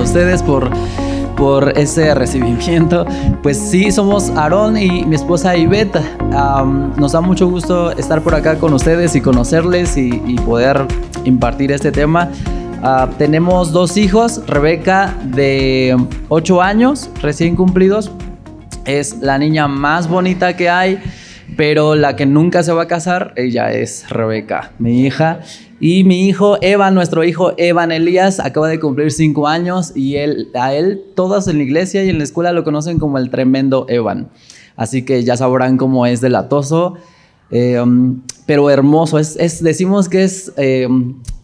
ustedes por ese recibimiento. Pues sí, somos Aarón y mi esposa Ivette. Nos da mucho gusto estar por acá con ustedes y conocerles y poder impartir este tema. Tenemos 2 hijos, Rebeca de 8 años recién cumplidos. Es la niña más bonita que hay, pero la que nunca se va a casar, ella es Rebeca, mi hija. Y mi hijo Evan, nuestro hijo Evan Elías, acaba de cumplir 5 años y a él todos en la iglesia y en la escuela lo conocen como el tremendo Evan. Así que ya sabrán cómo es de latoso, pero hermoso. Decimos que es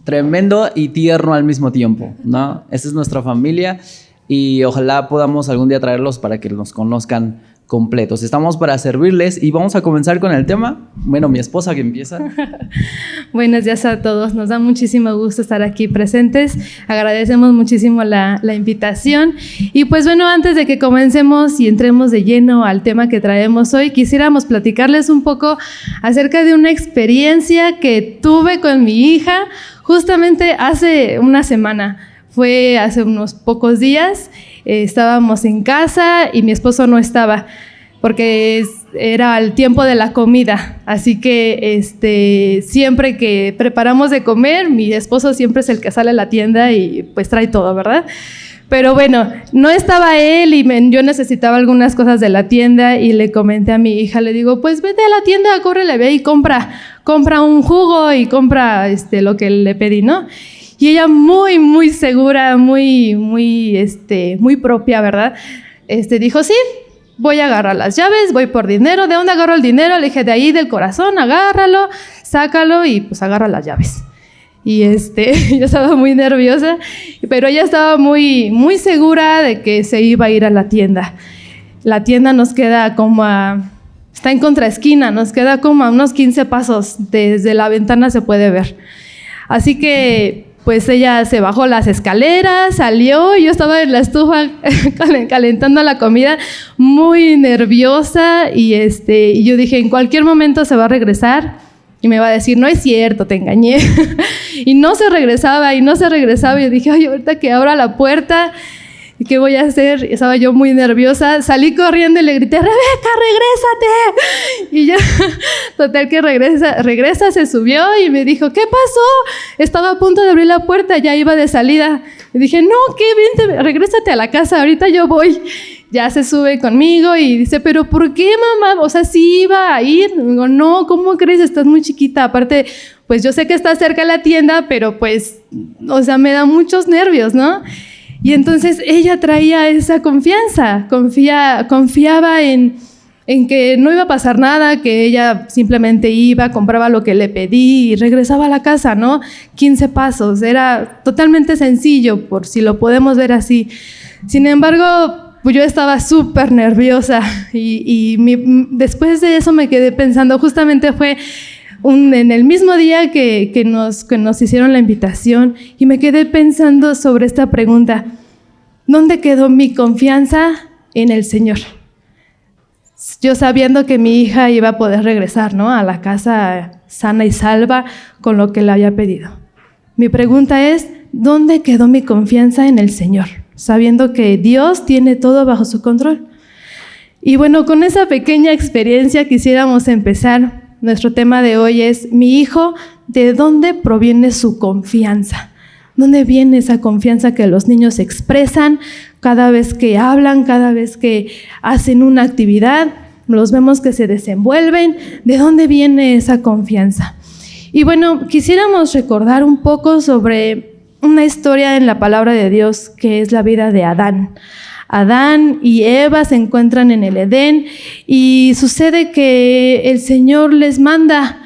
tremendo y tierno al mismo tiempo, ¿no? Esa es nuestra familia y ojalá podamos algún día traerlos para que nos conozcan completos. Estamos para servirles y vamos a comenzar con el tema. Bueno, mi esposa que empieza. Buenos días a todos. Nos da muchísimo gusto estar aquí presentes. Agradecemos muchísimo la invitación. Y pues bueno, antes de que comencemos y entremos de lleno al tema que traemos hoy, quisiéramos platicarles un poco acerca de una experiencia que tuve con mi hija justamente hace una semana. Fue hace unos pocos días. Estábamos en casa y mi esposo no estaba porque era el tiempo de la comida, así que siempre que preparamos de comer, mi esposo siempre es el que sale a la tienda y pues trae todo, ¿verdad? Pero bueno, no estaba él y yo necesitaba algunas cosas de la tienda y le comenté a mi hija, le digo, pues vete a la tienda, córrele, ve y compra un jugo y compra lo que le pedí, ¿no? Y ella muy, muy segura, muy propia, ¿verdad? Dijo, sí, voy a agarrar las llaves, voy por dinero. ¿De dónde agarro el dinero? Le dije, de ahí del corazón, agárralo, sácalo y pues agarra las llaves. Y yo estaba muy nerviosa, pero ella estaba muy, muy segura de que se iba a ir a la tienda. La tienda nos queda está en contraesquina, nos queda como a unos 15 pasos, desde la ventana se puede ver. Así que pues ella se bajó las escaleras, salió, y yo estaba en la estufa calentando la comida, muy nerviosa, y yo dije, en cualquier momento se va a regresar y me va a decir, no es cierto, te engañé. Y no se regresaba, y yo dije, ay, ahorita que abra la puerta, ¿qué voy a hacer? Estaba yo muy nerviosa, salí corriendo y le grité, Rebeca, regrésate. Y ya, total que regresa, se subió y me dijo, ¿qué pasó? Estaba a punto de abrir la puerta, ya iba de salida. Y dije, no, qué bien, regrésate a la casa, ahorita yo voy. Ya se sube conmigo y dice, ¿pero por qué, mamá? O sea, sí iba a ir. Y digo, no, ¿cómo crees? Estás muy chiquita. Aparte, pues yo sé que está cerca de la tienda, pero pues, o sea, me da muchos nervios, ¿no? Y entonces ella traía esa confianza, confiaba en que no iba a pasar nada, que ella simplemente iba, compraba lo que le pedí y regresaba a la casa, ¿no? 15 pasos, era totalmente sencillo, por si lo podemos ver así. Sin embargo, pues yo estaba súper nerviosa y después de eso me quedé pensando, justamente fue en el mismo día que nos hicieron la invitación, y me quedé pensando sobre esta pregunta: ¿dónde quedó mi confianza en el Señor? Yo sabiendo que mi hija iba a poder regresar, ¿no?, a la casa sana y salva con lo que le había pedido. Mi pregunta es, ¿dónde quedó mi confianza en el Señor? Sabiendo que Dios tiene todo bajo su control. Y bueno, con esa pequeña experiencia quisiéramos empezar. Nuestro tema de hoy es, mi hijo, ¿de dónde proviene su confianza? ¿Dónde viene esa confianza que los niños expresan cada vez que hablan, cada vez que hacen una actividad? Los vemos que se desenvuelven. ¿De dónde viene esa confianza? Y bueno, quisiéramos recordar un poco sobre una historia en la palabra de Dios, que es la vida de Adán. Adán y Eva se encuentran en el Edén y sucede que el Señor les manda,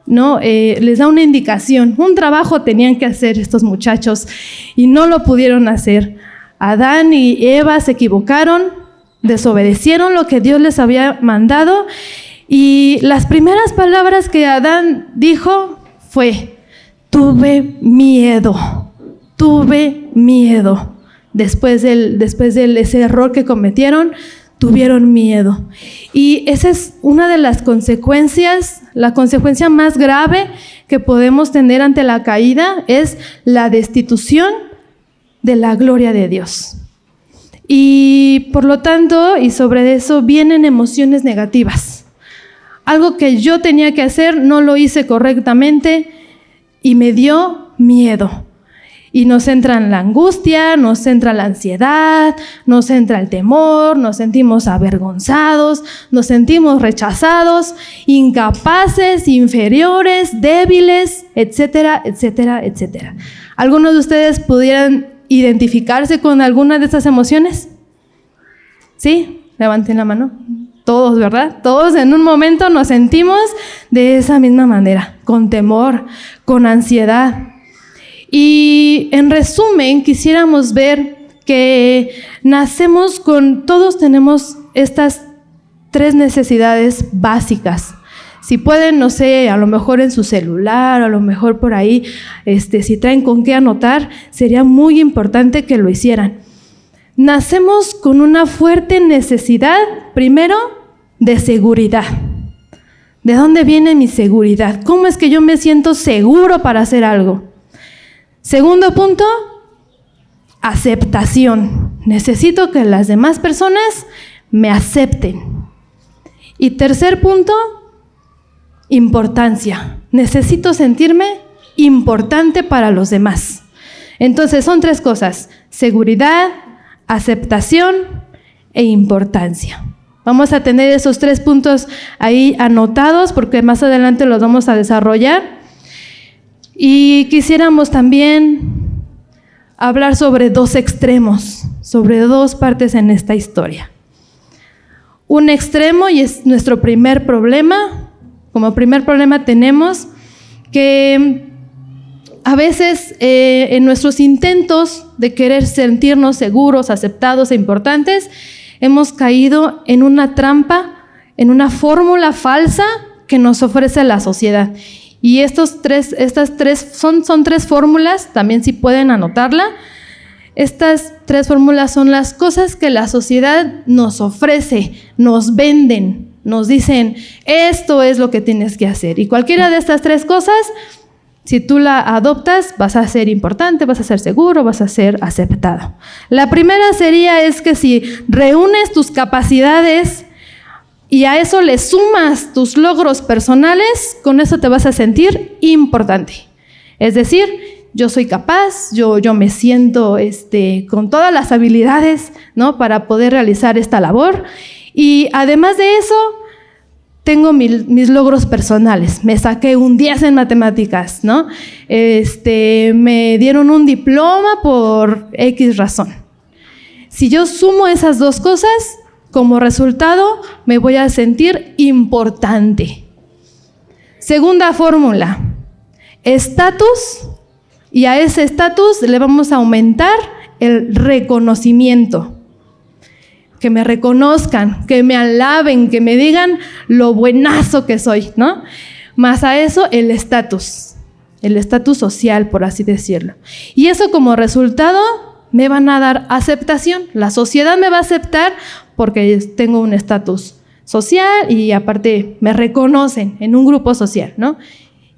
¿no? Les da una indicación, un trabajo tenían que hacer estos muchachos y no lo pudieron hacer. Adán y Eva se equivocaron, desobedecieron lo que Dios les había mandado, y las primeras palabras que Adán dijo fue, tuve miedo. Después de ese error que cometieron, tuvieron miedo. Y esa es una de las consecuencias, la consecuencia más grave que podemos tener ante la caída es la destitución de la gloria de Dios. Y por lo tanto, y sobre eso vienen emociones negativas. Algo que yo tenía que hacer, no lo hice correctamente y me dio miedo. Y nos entra la angustia, nos entra la ansiedad, nos entra el temor, nos sentimos avergonzados, nos sentimos rechazados, incapaces, inferiores, débiles, etcétera, etcétera, etcétera. ¿Algunos de ustedes pudieran identificarse con alguna de estas emociones? ¿Sí? Levanten la mano. Todos, ¿verdad? Todos en un momento nos sentimos de esa misma manera, con temor, con ansiedad. Y en resumen, quisiéramos ver que todos tenemos estas 3 necesidades básicas. Si pueden, no sé, a lo mejor en su celular, a lo mejor por ahí, si traen con qué anotar, sería muy importante que lo hicieran. Nacemos con una fuerte necesidad, primero, de seguridad. ¿De dónde viene mi seguridad? ¿Cómo es que yo me siento seguro para hacer algo? Segundo punto, aceptación. Necesito que las demás personas me acepten. Y tercer punto, importancia. Necesito sentirme importante para los demás. Entonces son 3 cosas: seguridad, aceptación e importancia. Vamos a tener esos 3 puntos ahí anotados porque más adelante los vamos a desarrollar. Y quisiéramos también hablar sobre 2 extremos, sobre 2 partes en esta historia. Un extremo, y es nuestro primer problema. Como primer problema tenemos que a veces en nuestros intentos de querer sentirnos seguros, aceptados e importantes, hemos caído en una trampa, en una fórmula falsa que nos ofrece la sociedad. Y estas tres son 3 fórmulas, también si pueden anotarla. Estas 3 fórmulas son las cosas que la sociedad nos ofrece, nos venden, nos dicen, esto es lo que tienes que hacer. Y cualquiera de estas 3 cosas, si tú la adoptas, vas a ser importante, vas a ser seguro, vas a ser aceptado. La primera es que si reúnes tus capacidades y a eso le sumas tus logros personales, con eso te vas a sentir importante. Es decir, yo soy capaz, yo me siento con todas las habilidades, ¿no?, para poder realizar esta labor. Y además de eso, tengo mis logros personales. Me saqué un 10 en matemáticas, ¿no? Me dieron un diploma por X razón. Si yo sumo esas 2 cosas, como resultado, me voy a sentir importante. Segunda fórmula, estatus, y a ese estatus le vamos a aumentar el reconocimiento. Que me reconozcan, que me alaben, que me digan lo buenazo que soy, ¿no? Más a eso, el estatus social, por así decirlo. Y eso como resultado me van a dar aceptación. La sociedad me va a aceptar porque tengo un estatus social y aparte me reconocen en un grupo social, ¿no?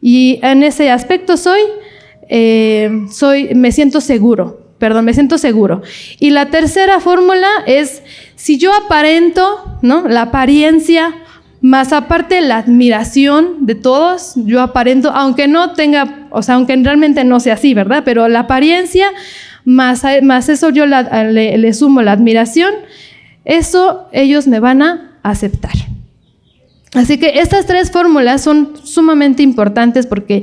Y en ese aspecto me siento seguro. Y la tercera fórmula es, si yo aparento, ¿no?, la apariencia, más aparte la admiración de todos, yo aparento, aunque no tenga, aunque realmente no sea así, ¿verdad? Pero la apariencia, más eso yo le sumo la admiración, eso ellos me van a aceptar. Así que estas 3 fórmulas son sumamente importantes porque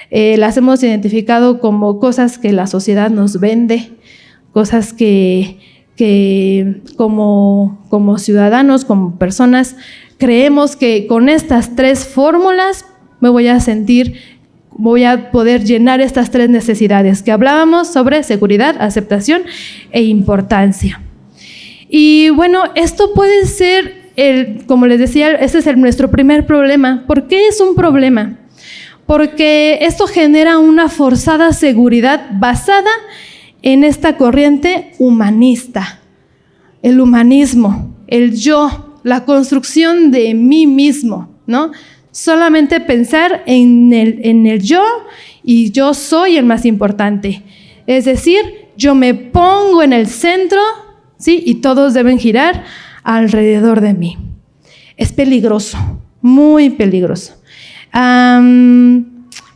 las hemos identificado como cosas que la sociedad nos vende, cosas que como ciudadanos, como personas, creemos que con estas 3 fórmulas voy a poder llenar estas 3 necesidades que hablábamos sobre seguridad, aceptación e importancia. Y bueno, esto puede ser, como les decía, este es nuestro primer problema. ¿Por qué es un problema? Porque esto genera una forzada seguridad basada en esta corriente humanista. El humanismo, el yo, la construcción de mí mismo, ¿no? Solamente pensar en el yo y yo soy el más importante. Es decir, yo me pongo en el centro, ¿sí? Y todos deben girar alrededor de mí. Es peligroso, muy peligroso.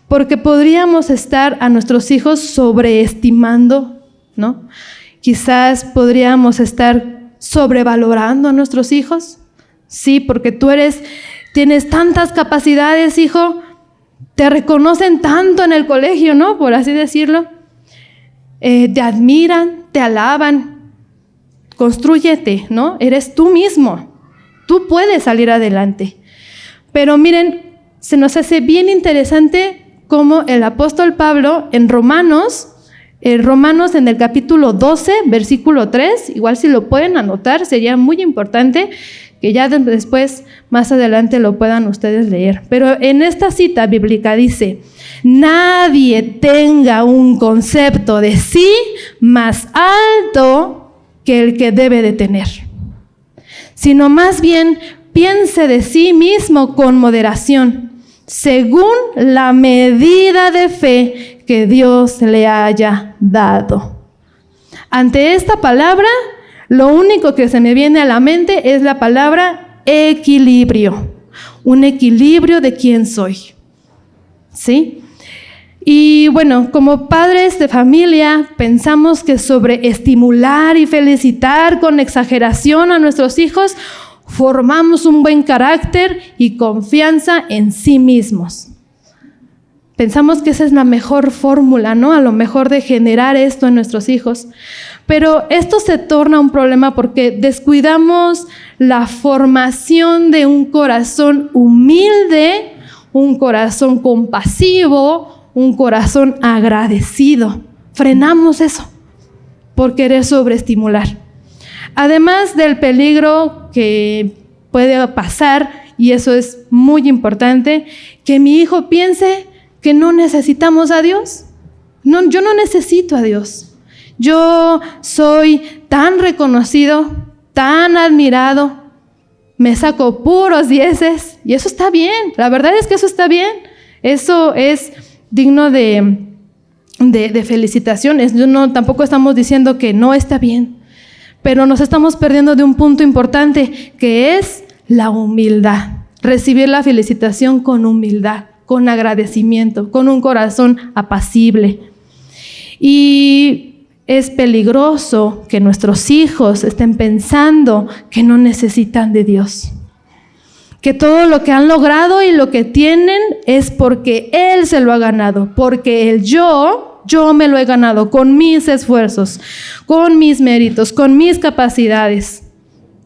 Porque podríamos estar a nuestros hijos sobreestimando, ¿no? Quizás podríamos estar sobrevalorando a nuestros hijos. Sí, porque tienes tantas capacidades, hijo, te reconocen tanto en el colegio, ¿no? Por así decirlo. Te admiran, te alaban. Constrúyete, ¿no? Eres tú mismo. Tú puedes salir adelante. Pero miren, se nos hace bien interesante cómo el apóstol Pablo en Romanos en el capítulo 12, versículo 3, igual si lo pueden anotar, sería muy importante que ya después, más adelante, lo puedan ustedes leer. Pero en esta cita bíblica dice: nadie tenga un concepto de sí más alto que el que debe de tener, sino más bien piense de sí mismo con moderación, según la medida de fe que Dios le haya dado. Ante esta palabra, lo único que se me viene a la mente es la palabra equilibrio. Un equilibrio de quién soy. ¿Sí? Y bueno, como padres de familia, pensamos que sobreestimular y felicitar con exageración a nuestros hijos, formamos un buen carácter y confianza en sí mismos. Pensamos que esa es la mejor fórmula, ¿no? A lo mejor de generar esto en nuestros hijos. Pero esto se torna un problema porque descuidamos la formación de un corazón humilde, un corazón compasivo, un corazón agradecido. Frenamos eso por querer sobreestimular. Además del peligro que puede pasar, y eso es muy importante, que mi hijo piense que no necesitamos a Dios. No, yo no necesito a Dios. Yo soy tan reconocido, tan admirado, me saco puros 10 y eso está bien. La verdad es que eso está bien. Eso es digno de felicitaciones. Tampoco estamos diciendo que no está bien, pero nos estamos perdiendo de un punto importante, que es la humildad. Recibir la felicitación con humildad, con agradecimiento, con un corazón apacible. Y es peligroso que nuestros hijos estén pensando que no necesitan de Dios, que todo lo que han logrado y lo que tienen es porque Él se lo ha ganado, porque el yo me lo he ganado con mis esfuerzos, con mis méritos, con mis capacidades,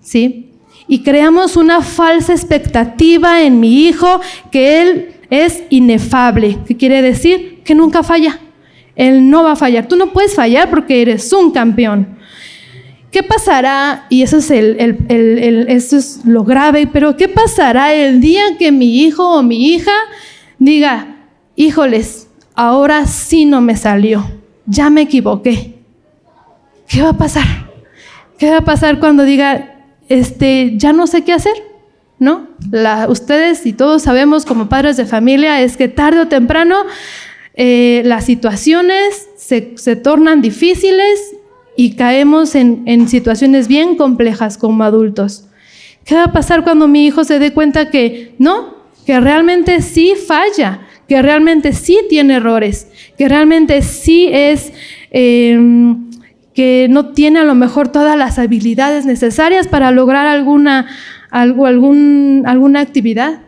¿sí? Y creamos una falsa expectativa en mi hijo que Él es inefable, que quiere decir que nunca falla. Él no va a fallar. Tú no puedes fallar porque eres un campeón. ¿Qué pasará? Y eso es eso es lo grave, pero ¿qué pasará el día que mi hijo o mi hija diga: híjoles, ahora sí no me salió, ya me equivoqué? ¿Qué va a pasar? ¿Qué va a pasar cuando diga, ya no sé qué hacer? ¿No? Ustedes y todos sabemos como padres de familia es que tarde o temprano las situaciones se tornan difíciles y caemos en situaciones bien complejas como adultos. ¿Qué va a pasar cuando mi hijo se dé cuenta que no, que realmente sí falla, que realmente sí tiene errores, que realmente sí es que no tiene a lo mejor todas las habilidades necesarias para lograr alguna actividad?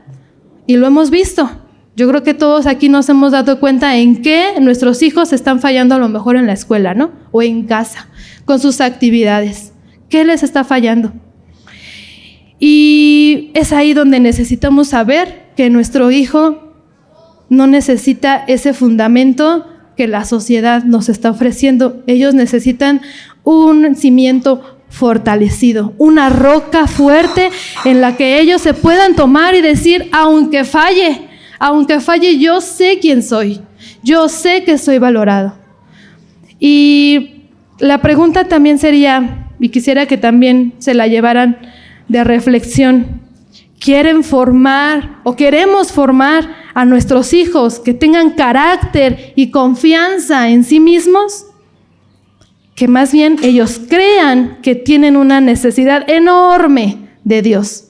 Y lo hemos visto. Yo creo que todos aquí nos hemos dado cuenta en que nuestros hijos están fallando a lo mejor en la escuela, ¿no? O en casa, con sus actividades. ¿Qué les está fallando? Y es ahí donde necesitamos saber que nuestro hijo no necesita ese fundamento que la sociedad nos está ofreciendo. Ellos necesitan un cimiento fortalecido, una roca fuerte en la que ellos se puedan tomar y decir: aunque falle, yo sé quién soy, yo sé que soy valorado. Y la pregunta también sería, y quisiera que también se la llevaran de reflexión: ¿quieren formar o queremos formar a nuestros hijos que tengan carácter y confianza en sí mismos? que más bien ellos crean que tienen una necesidad enorme de Dios.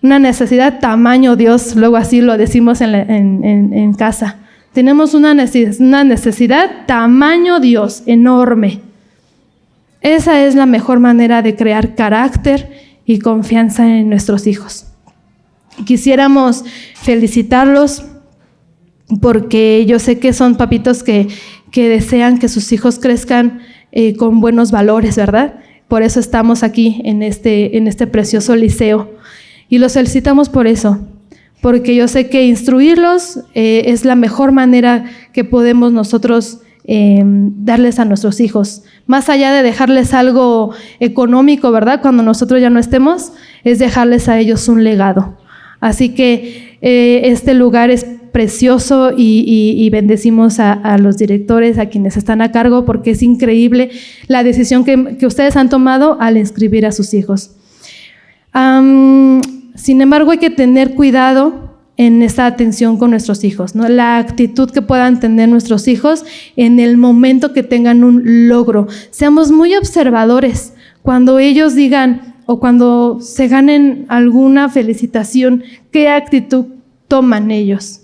Una necesidad tamaño Dios, luego así lo decimos en casa. Tenemos una necesidad tamaño Dios, enorme. Esa es la mejor manera de crear carácter y confianza en nuestros hijos. Quisiéramos felicitarlos porque yo sé que son papitos que desean que sus hijos crezcan con buenos valores, ¿verdad? Por eso estamos aquí en este precioso liceo. Y los felicitamos por eso, porque yo sé que instruirlos es la mejor manera que podemos nosotros darles a nuestros hijos. Más allá de dejarles algo económico, ¿verdad? Cuando nosotros ya no estemos, es dejarles a ellos un legado. Así que este lugar es precioso y bendecimos a los directores, a quienes están a cargo, porque es increíble la decisión que ustedes han tomado al inscribir a sus hijos. Sin embargo, hay que tener cuidado en esta atención con nuestros hijos, ¿no? La actitud que puedan tener nuestros hijos en el momento que tengan un logro. Seamos muy observadores cuando ellos digan o cuando se ganen alguna felicitación, ¿qué actitud toman ellos?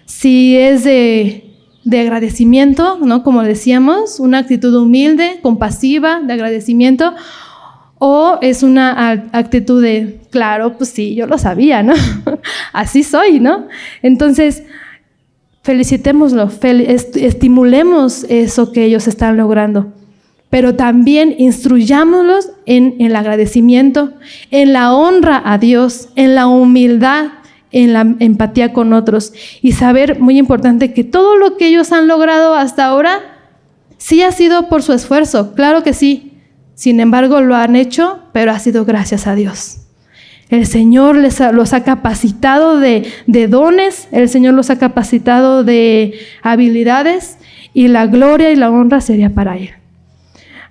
Si es de agradecimiento, ¿no? Como decíamos, una actitud humilde, compasiva, de agradecimiento, o es una actitud de, claro, pues sí, yo lo sabía, ¿no? Así soy, ¿no? Entonces, felicitémoslo, estimulemos eso que ellos están logrando, pero también instruyámoslos en el agradecimiento, en la honra a Dios, en la humildad, en la empatía con otros y saber, muy importante, que todo lo que ellos han logrado hasta ahora sí ha sido por su esfuerzo, claro que sí. Sin embargo, lo han hecho, pero ha sido gracias a Dios. El Señor los ha capacitado de dones, el Señor los ha capacitado de habilidades y la gloria y la honra sería para Él.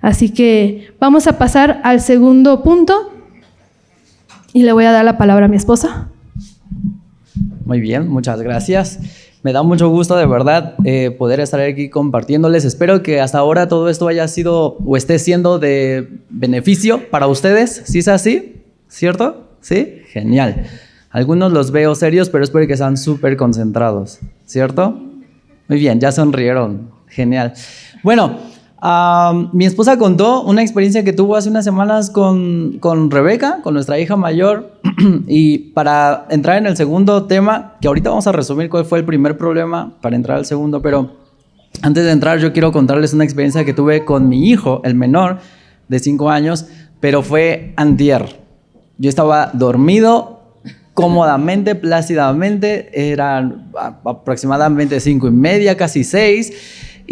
Así que vamos a pasar al segundo punto y le voy a dar la palabra a mi esposa. Muy bien, muchas gracias. Me da mucho gusto, de verdad, poder estar aquí compartiéndoles. Espero que hasta ahora todo esto haya sido o esté siendo de beneficio para ustedes. ¿Sí es así? ¿Cierto? ¿Sí? Genial. Algunos los veo serios, pero espero que sean súper concentrados. ¿Cierto? Muy bien, ya sonrieron. Genial. Bueno, mi esposa contó una experiencia que tuvo hace unas semanas con Rebeca, con nuestra hija mayor. Y para entrar en el segundo tema, que ahorita vamos a resumir cuál fue el primer problema para entrar al segundo, pero antes de entrar yo quiero contarles una experiencia que tuve con mi hijo, el menor, de 5 años, pero fue antier. Yo estaba dormido cómodamente, plácidamente, eran aproximadamente 5:30, casi 6,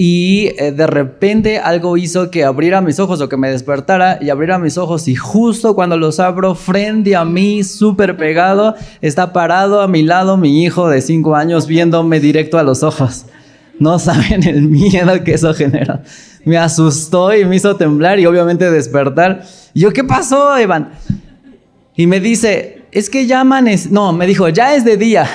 y de repente algo hizo que abriera mis ojos o que me despertara y abriera mis ojos, y justo cuando los abro, frente a mí, súper pegado, está parado a mi lado mi hijo de 5 años viéndome directo a los ojos. No saben el miedo que eso generó. Me asustó y me hizo temblar y obviamente despertar. Y yo, ¿qué pasó, Evan? Y me dice, es que ya amaneció. No, me dijo, ya es de día.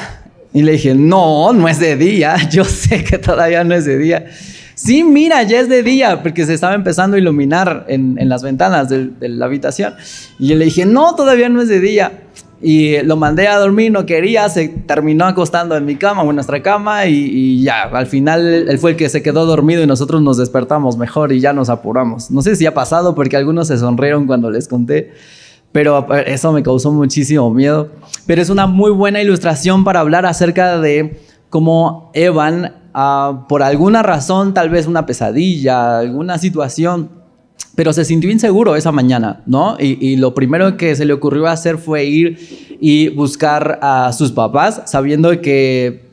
Y le dije, no es de día. Yo sé que todavía no es de día. Sí, mira, ya es de día, porque se estaba empezando a iluminar en las ventanas de la habitación. Y yo le dije, no, todavía no es de día. Y lo mandé a dormir, no quería, se terminó acostando en mi cama o en nuestra cama y ya, al final él fue el que se quedó dormido y nosotros nos despertamos mejor y ya nos apuramos. No sé si ha pasado porque algunos se sonrieron cuando les conté, pero eso me causó muchísimo miedo. Pero es una muy buena ilustración para hablar acerca de cómo Evan, por alguna razón, tal vez una pesadilla, alguna situación, pero se sintió inseguro esa mañana, ¿no? Y lo primero que se le ocurrió hacer fue ir y buscar a sus papás, sabiendo que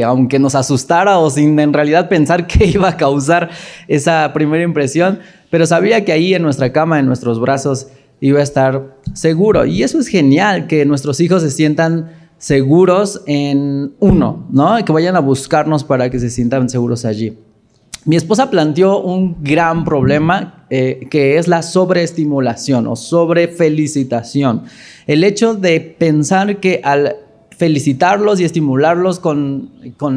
aunque nos asustara o sin en realidad pensar qué iba a causar esa primera impresión, pero sabía que ahí en nuestra cama, en nuestros brazos, iba a estar seguro. Y eso es genial, que nuestros hijos se sientan seguros en uno, ¿no? Que vayan a buscarnos para que se sientan seguros allí. Mi esposa planteó un gran problema que es la sobreestimulación o sobrefelicitación. El hecho de pensar que al felicitarlos y estimularlos con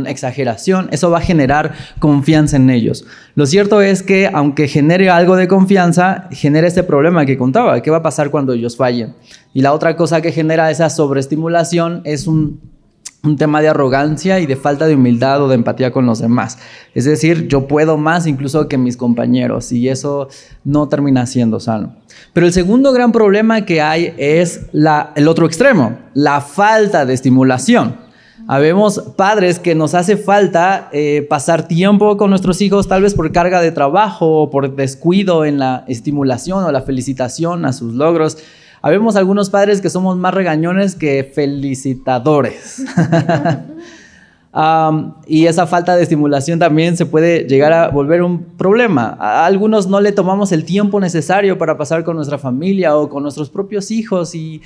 exageración, eso va a generar confianza en ellos. Lo cierto es que aunque genere algo de confianza, genera este problema que contaba. ¿Qué va a pasar cuando ellos fallen? Y la otra cosa que genera esa sobreestimulación es un tema de arrogancia y de falta de humildad o de empatía con los demás. Es decir, yo puedo más incluso que mis compañeros y eso no termina siendo sano. Pero el segundo gran problema que hay es el otro extremo, la falta de estimulación. Habemos padres que nos hace falta pasar tiempo con nuestros hijos, tal vez por carga de trabajo o por descuido en la estimulación o la felicitación a sus logros. Habemos algunos padres que somos más regañones que felicitadores. Y esa falta de estimulación también se puede llegar a volver un problema. A algunos no le tomamos el tiempo necesario para pasar con nuestra familia o con nuestros propios hijos y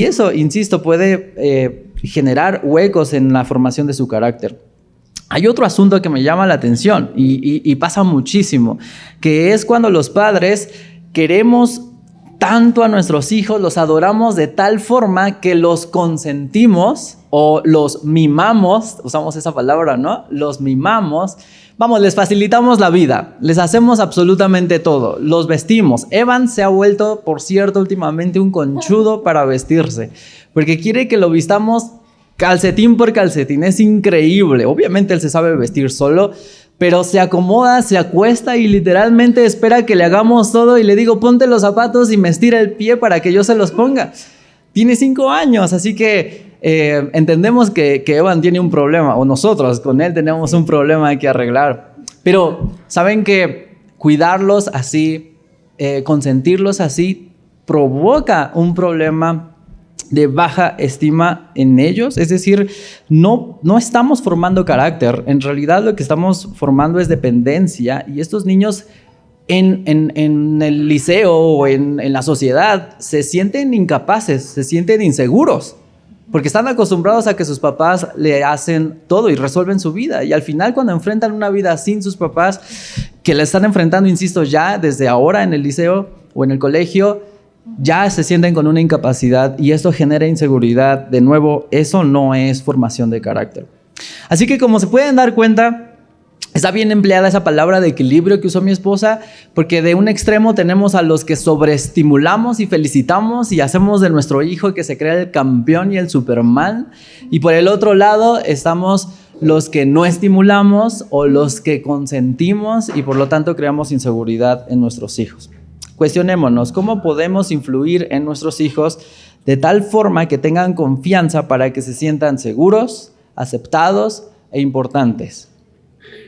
eso, insisto, puede generar huecos en la formación de su carácter. Hay otro asunto que me llama la atención y pasa muchísimo, que es cuando los padres queremos tanto a nuestros hijos, los adoramos de tal forma que los consentimos o los mimamos, usamos esa palabra, ¿no? Los mimamos, vamos, les facilitamos la vida, les hacemos absolutamente todo, los vestimos. Evan se ha vuelto, por cierto, últimamente un conchudo para vestirse, porque quiere que lo vistamos calcetín por calcetín, es increíble. Obviamente él se sabe vestir solo, pero se acomoda, se acuesta y literalmente espera que le hagamos todo y le digo, ponte los zapatos y me estira el pie para que yo se los ponga. Tiene 5 años, así que entendemos que Evan tiene un problema, o nosotros con él tenemos un problema que arreglar. Pero saben que cuidarlos así, consentirlos así, provoca un problema de baja estima en ellos. Es decir, no estamos formando carácter. En realidad lo que estamos formando es dependencia y estos niños en el liceo o en la sociedad se sienten incapaces, se sienten inseguros porque están acostumbrados a que sus papás le hacen todo y resuelven su vida y al final cuando enfrentan una vida sin sus papás que la están enfrentando, insisto, ya desde ahora en el liceo o en el colegio, ya se sienten con una incapacidad y esto genera inseguridad. De nuevo, eso no es formación de carácter. Así que como se pueden dar cuenta, está bien empleada esa palabra de equilibrio que usó mi esposa, porque de un extremo tenemos a los que sobreestimulamos y felicitamos y hacemos de nuestro hijo que se crea el campeón y el Superman, y por el otro lado estamos los que no estimulamos o los que consentimos y por lo tanto creamos inseguridad en nuestros hijos. Cuestionémonos, ¿cómo podemos influir en nuestros hijos de tal forma que tengan confianza para que se sientan seguros, aceptados e importantes?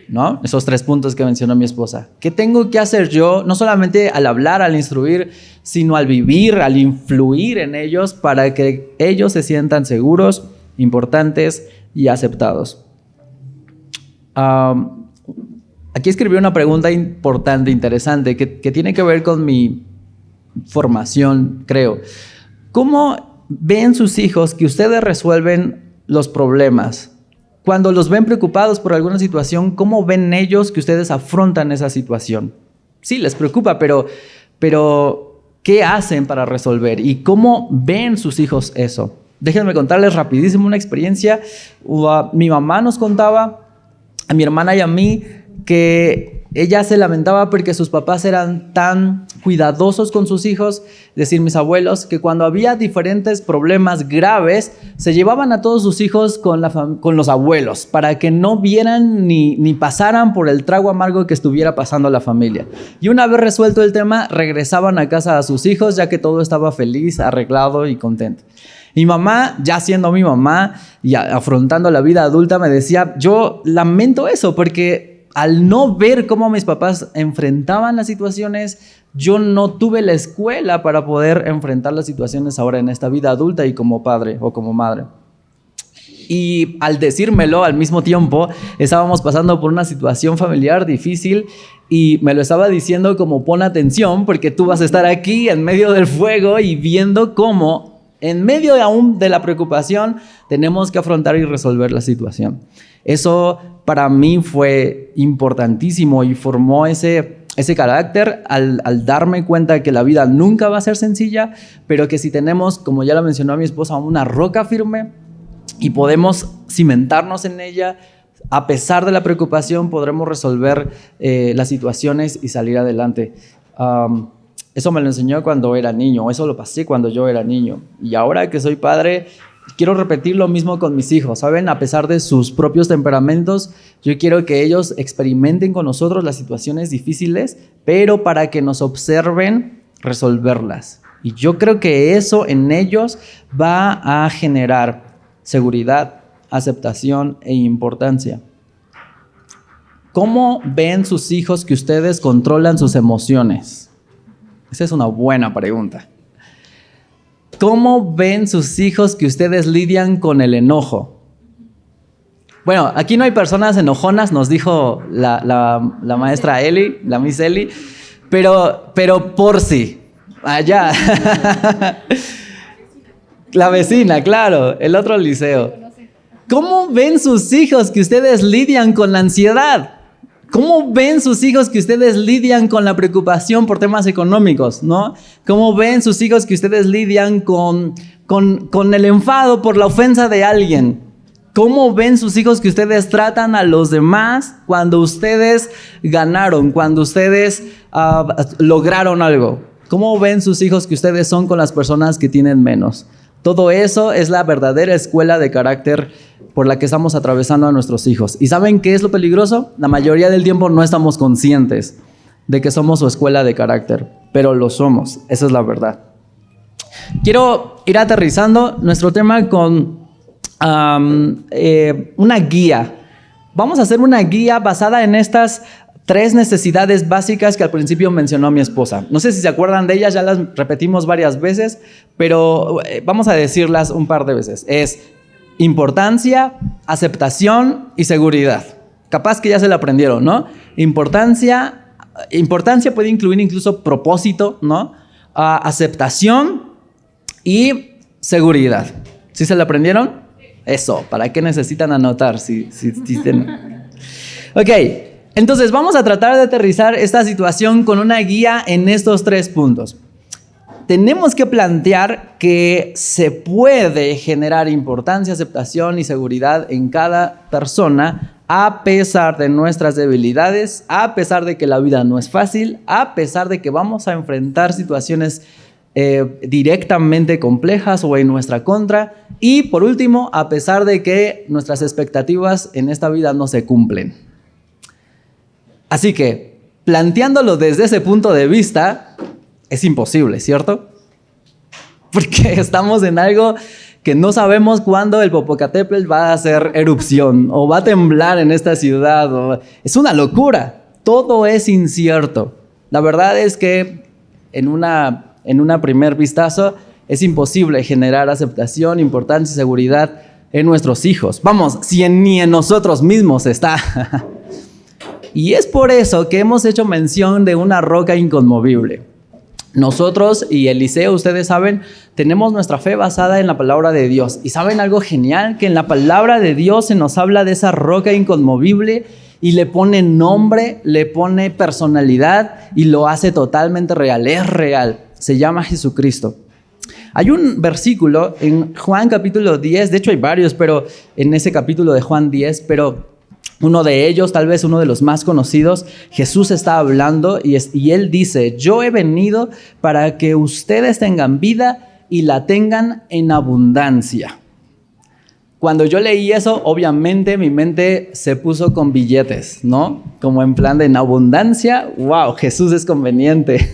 ¿No? Esos 3 puntos que mencionó mi esposa. ¿Qué tengo que hacer yo, no solamente al hablar, al instruir, sino al vivir, al influir en ellos para que ellos se sientan seguros, importantes y aceptados? Aquí escribí una pregunta importante, interesante, que tiene que ver con mi formación, creo. ¿Cómo ven sus hijos que ustedes resuelven los problemas? Cuando los ven preocupados por alguna situación, ¿cómo ven ellos que ustedes afrontan esa situación? Sí, les preocupa, pero ¿qué hacen para resolver? ¿Y cómo ven sus hijos eso? Déjenme contarles rapidísimo una experiencia. Mi mamá nos contaba, a mi hermana y a mí, que ella se lamentaba porque sus papás eran tan cuidadosos con sus hijos, es decir, mis abuelos, que cuando había diferentes problemas graves, se llevaban a todos sus hijos con los abuelos para que no vieran ni pasaran por el trago amargo que estuviera pasando la familia. Y una vez resuelto el tema, regresaban a casa a sus hijos, ya que todo estaba feliz, arreglado y contento. Mi mamá, ya siendo mi mamá y afrontando la vida adulta, me decía, yo lamento eso porque al no ver cómo mis papás enfrentaban las situaciones, yo no tuve la escuela para poder enfrentar las situaciones ahora en esta vida adulta y como padre o como madre. Y al decírmelo al mismo tiempo, estábamos pasando por una situación familiar difícil y me lo estaba diciendo como pon atención porque tú vas a estar aquí en medio del fuego y viendo cómo en medio aún de la preocupación tenemos que afrontar y resolver la situación. Eso para mí fue importantísimo y formó ese carácter al darme cuenta que la vida nunca va a ser sencilla, pero que si tenemos, como ya lo mencionó mi esposa, una roca firme y podemos cimentarnos en ella. A pesar de la preocupación, podremos resolver las situaciones y salir adelante. Eso me lo enseñó cuando era niño, eso lo pasé cuando yo era niño. Y ahora que soy padre, quiero repetir lo mismo con mis hijos, ¿saben? A pesar de sus propios temperamentos, yo quiero que ellos experimenten con nosotros las situaciones difíciles, pero para que nos observen resolverlas. Y yo creo que eso en ellos va a generar seguridad, aceptación e importancia. ¿Cómo ven sus hijos que ustedes controlan sus emociones? Esa es una buena pregunta. ¿Cómo ven sus hijos que ustedes lidian con el enojo? Bueno, aquí no hay personas enojonas, nos dijo la maestra Eli, la Miss Eli, pero por sí, allá. La vecina, claro, el otro liceo. ¿Cómo ven sus hijos que ustedes lidian con la ansiedad? ¿Cómo ven sus hijos que ustedes lidian con la preocupación por temas económicos, ¿no? ¿Cómo ven sus hijos que ustedes lidian con el enfado por la ofensa de alguien? ¿Cómo ven sus hijos que ustedes tratan a los demás cuando ustedes ganaron, cuando ustedes lograron algo? ¿Cómo ven sus hijos que ustedes son con las personas que tienen menos? Todo eso es la verdadera escuela de carácter por la que estamos atravesando a nuestros hijos. ¿Y saben qué es lo peligroso? La mayoría del tiempo no estamos conscientes de que somos su escuela de carácter, pero lo somos, esa es la verdad. Quiero ir aterrizando nuestro tema con una guía. Vamos a hacer una guía basada en estas 3 necesidades básicas que al principio mencionó mi esposa. No sé si se acuerdan de ellas, ya las repetimos varias veces, pero vamos a decirlas un par de veces. Es importancia, aceptación y seguridad. Capaz que ya se la aprendieron, ¿no? Importancia puede incluir incluso propósito, ¿no? Aceptación y seguridad. ¿Sí se la aprendieron? Eso, ¿para qué necesitan anotar? Si Ok. Entonces, vamos a tratar de aterrizar esta situación con una guía en estos 3 puntos. Tenemos que plantear que se puede generar importancia, aceptación y seguridad en cada persona a pesar de nuestras debilidades, a pesar de que la vida no es fácil, a pesar de que vamos a enfrentar situaciones directamente complejas o en nuestra contra y, por último, a pesar de que nuestras expectativas en esta vida no se cumplen. Así que, planteándolo desde ese punto de vista, es imposible, ¿cierto? Porque estamos en algo que no sabemos cuándo el Popocatépetl va a hacer erupción o va a temblar en esta ciudad. Es una locura. Todo es incierto. La verdad es que en una primer vistazo es imposible generar aceptación, importancia y seguridad en nuestros hijos. Vamos, si ni en nosotros mismos está. Y es por eso que hemos hecho mención de una roca inconmovible. Nosotros y el liceo, ustedes saben, tenemos nuestra fe basada en la palabra de Dios. ¿Y saben algo genial? Que en la palabra de Dios se nos habla de esa roca inconmovible y le pone nombre, le pone personalidad y lo hace totalmente real. Es real. Se llama Jesucristo. Hay un versículo en Juan capítulo 10, de hecho hay varios, pero en ese capítulo de Juan 10, pero uno de ellos, tal vez uno de los más conocidos, Jesús está hablando y él dice: yo he venido para que ustedes tengan vida y la tengan en abundancia. Cuando yo leí eso, obviamente mi mente se puso con billetes, ¿no? Como en plan de en abundancia, wow, Jesús es conveniente.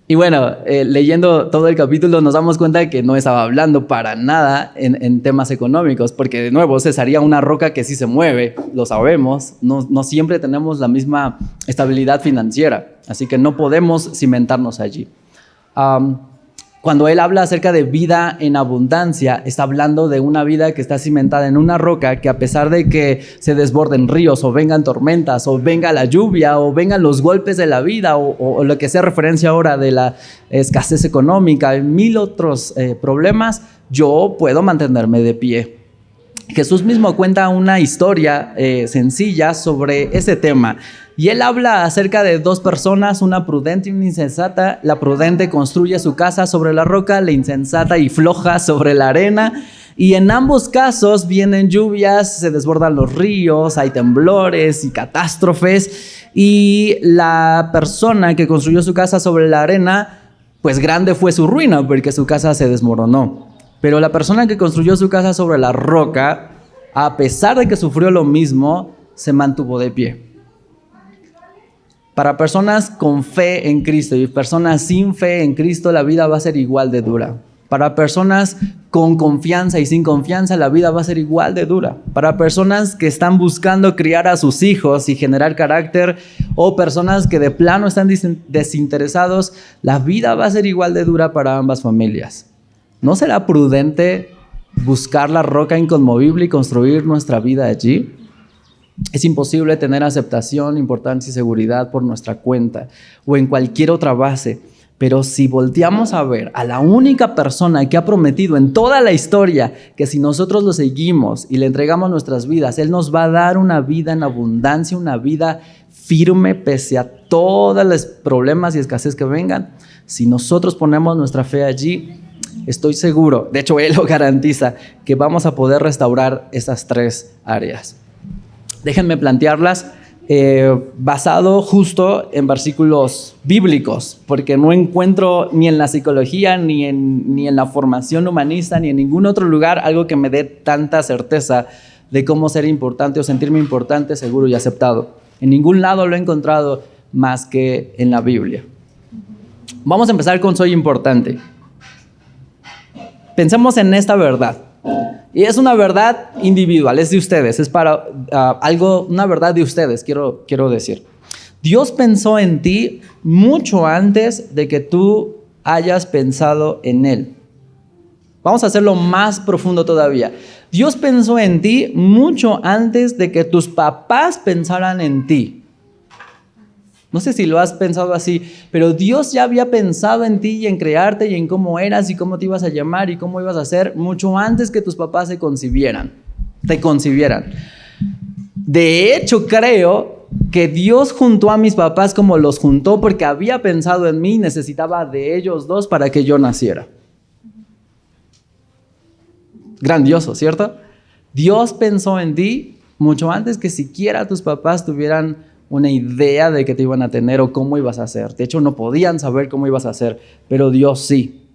Y bueno, leyendo todo el capítulo nos damos cuenta de que no estaba hablando para nada en temas económicos, porque de nuevo se haría una roca que sí se mueve, lo sabemos, no siempre tenemos la misma estabilidad financiera, así que no podemos cimentarnos allí. Cuando él habla acerca de vida en abundancia, está hablando de una vida que está cimentada en una roca que, a pesar de que se desborden ríos o vengan tormentas o venga la lluvia o vengan los golpes de la vida o lo que sea referencia ahora de la escasez económica y 1000 otros problemas, yo puedo mantenerme de pie. Jesús mismo cuenta una historia sencilla sobre ese tema. Y él habla acerca de 2 personas, una prudente y una insensata. La prudente construye su casa sobre la roca, la insensata y floja sobre la arena. Y en ambos casos vienen lluvias, se desbordan los ríos, hay temblores y catástrofes. Y la persona que construyó su casa sobre la arena, pues grande fue su ruina porque su casa se desmoronó. Pero la persona que construyó su casa sobre la roca, a pesar de que sufrió lo mismo, se mantuvo de pie. Para personas con fe en Cristo y personas sin fe en Cristo, la vida va a ser igual de dura. Para personas con confianza y sin confianza, la vida va a ser igual de dura. Para personas que están buscando criar a sus hijos y generar carácter, o personas que de plano están desinteresados, la vida va a ser igual de dura para ambas familias. ¿No será prudente buscar la roca inconmovible y construir nuestra vida allí? Es imposible tener aceptación, importancia y seguridad por nuestra cuenta o en cualquier otra base. Pero si volteamos a ver a la única persona que ha prometido en toda la historia que si nosotros lo seguimos y le entregamos nuestras vidas, Él nos va a dar una vida en abundancia, una vida firme pese a todos los problemas y escasez que vengan. Si nosotros ponemos nuestra fe allí, estoy seguro, de hecho Él lo garantiza, que vamos a poder restaurar esas tres áreas. Déjenme plantearlas basado justo en versículos bíblicos, porque no encuentro ni en la psicología, ni en la formación humanista, ni en ningún otro lugar algo que me dé tanta certeza de cómo ser importante o sentirme importante, seguro y aceptado. En ningún lado lo he encontrado más que en la Biblia. Vamos a empezar con soy importante. Pensemos en esta verdad. Y es una verdad individual, es de ustedes, es para una verdad de ustedes, quiero decir. Dios pensó en ti mucho antes de que tú hayas pensado en Él. Vamos a hacerlo más profundo todavía. Dios pensó en ti mucho antes de que tus papás pensaran en ti. No sé si lo has pensado así, pero Dios ya había pensado en ti y en crearte y en cómo eras y cómo te ibas a llamar y cómo ibas a ser mucho antes que tus papás te concibieran. De hecho, creo que Dios juntó a mis papás como los juntó porque había pensado en mí y necesitaba de ellos dos para que yo naciera. Grandioso, ¿cierto? Dios pensó en ti mucho antes que siquiera tus papás tuvieran una idea de que te iban a tener o cómo ibas a ser. De hecho, no podían saber cómo ibas a ser, pero Dios sí.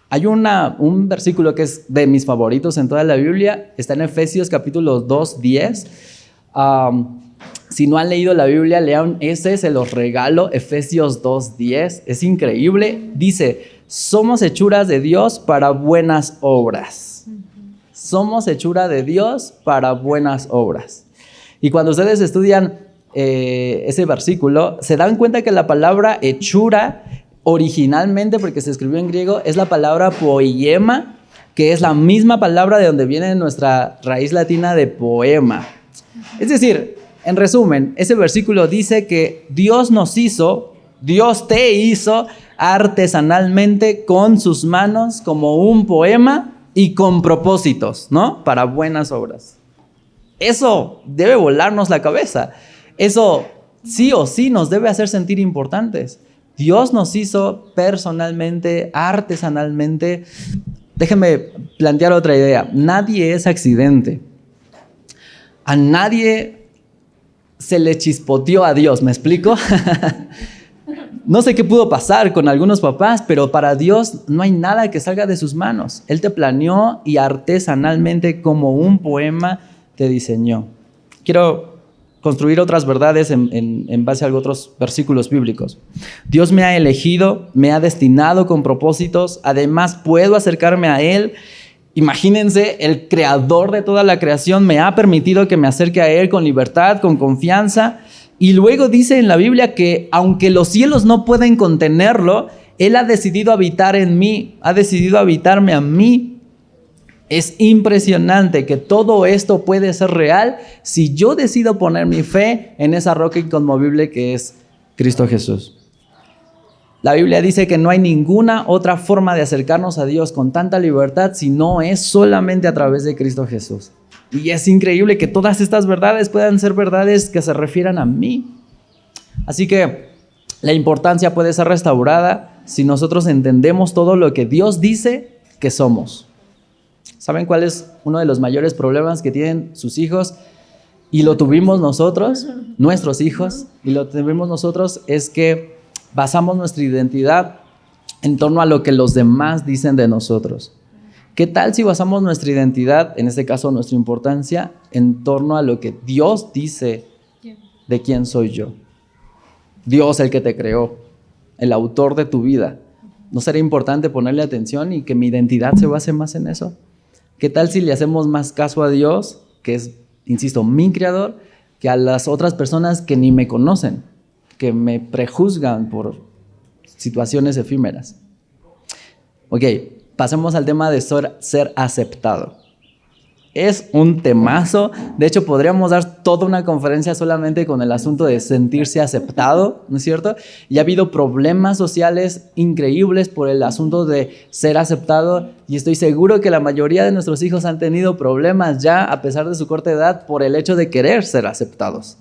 Hay un versículo que es de mis favoritos en toda la Biblia, está en Efesios capítulo 2:10. Si no han leído la Biblia, lean ese, se los regalo, Efesios 2:10. Es increíble. Dice, somos hechuras de Dios para buenas obras. Somos hechura de Dios para buenas obras. Y cuando ustedes estudian ese versículo, se dan cuenta que la palabra hechura originalmente, porque se escribió en griego, es la palabra poiema, que es la misma palabra de donde viene nuestra raíz latina de poema. Es decir, en resumen, ese versículo dice que Dios te hizo artesanalmente con sus manos como un poema y con propósitos, ¿no? Para buenas obras. Eso debe volarnos la cabeza. Eso sí o sí nos debe hacer sentir importantes. Dios nos hizo personalmente, artesanalmente. Déjenme plantear otra idea. Nadie es accidente. A nadie se le chispoteó a Dios, ¿me explico? No sé qué pudo pasar con algunos papás, pero para Dios no hay nada que salga de sus manos. Él te planeó y artesanalmente, como un poema, te diseñó. Quiero construir otras verdades en base a otros versículos bíblicos. Dios me ha elegido, me ha destinado con propósitos, además puedo acercarme a Él. Imagínense, el creador de toda la creación me ha permitido que me acerque a Él con libertad, con confianza. Y luego dice en la Biblia que aunque los cielos no pueden contenerlo, Él ha decidido habitar en mí, ha decidido habitarme a mí. Es impresionante que todo esto puede ser real si yo decido poner mi fe en esa roca inconmovible que es Cristo Jesús. La Biblia dice que no hay ninguna otra forma de acercarnos a Dios con tanta libertad si no es solamente a través de Cristo Jesús. Y es increíble que todas estas verdades puedan ser verdades que se refieran a mí. Así que la importancia puede ser restaurada si nosotros entendemos todo lo que Dios dice que somos. ¿Saben cuál es uno de los mayores problemas que tienen sus hijos? Y lo tuvimos nosotros, nuestros hijos, y lo tuvimos nosotros, es que basamos nuestra identidad en torno a lo que los demás dicen de nosotros. ¿Qué tal si basamos nuestra identidad, en este caso nuestra importancia, en torno a lo que Dios dice de quién soy yo? Dios, el que te creó, el autor de tu vida. ¿No sería importante ponerle atención y que mi identidad se base más en eso? ¿Qué tal si le hacemos más caso a Dios, que es, insisto, mi creador, que a las otras personas que ni me conocen, que me prejuzgan por situaciones efímeras? Ok, pasemos al tema de ser aceptado. Es un temazo. De hecho, podríamos dar toda una conferencia solamente con el asunto de sentirse aceptado, ¿no es cierto? Y ha habido problemas sociales increíbles por el asunto de ser aceptado, y estoy seguro que la mayoría de nuestros hijos han tenido problemas ya, a pesar de su corta edad, por el hecho de querer ser aceptados.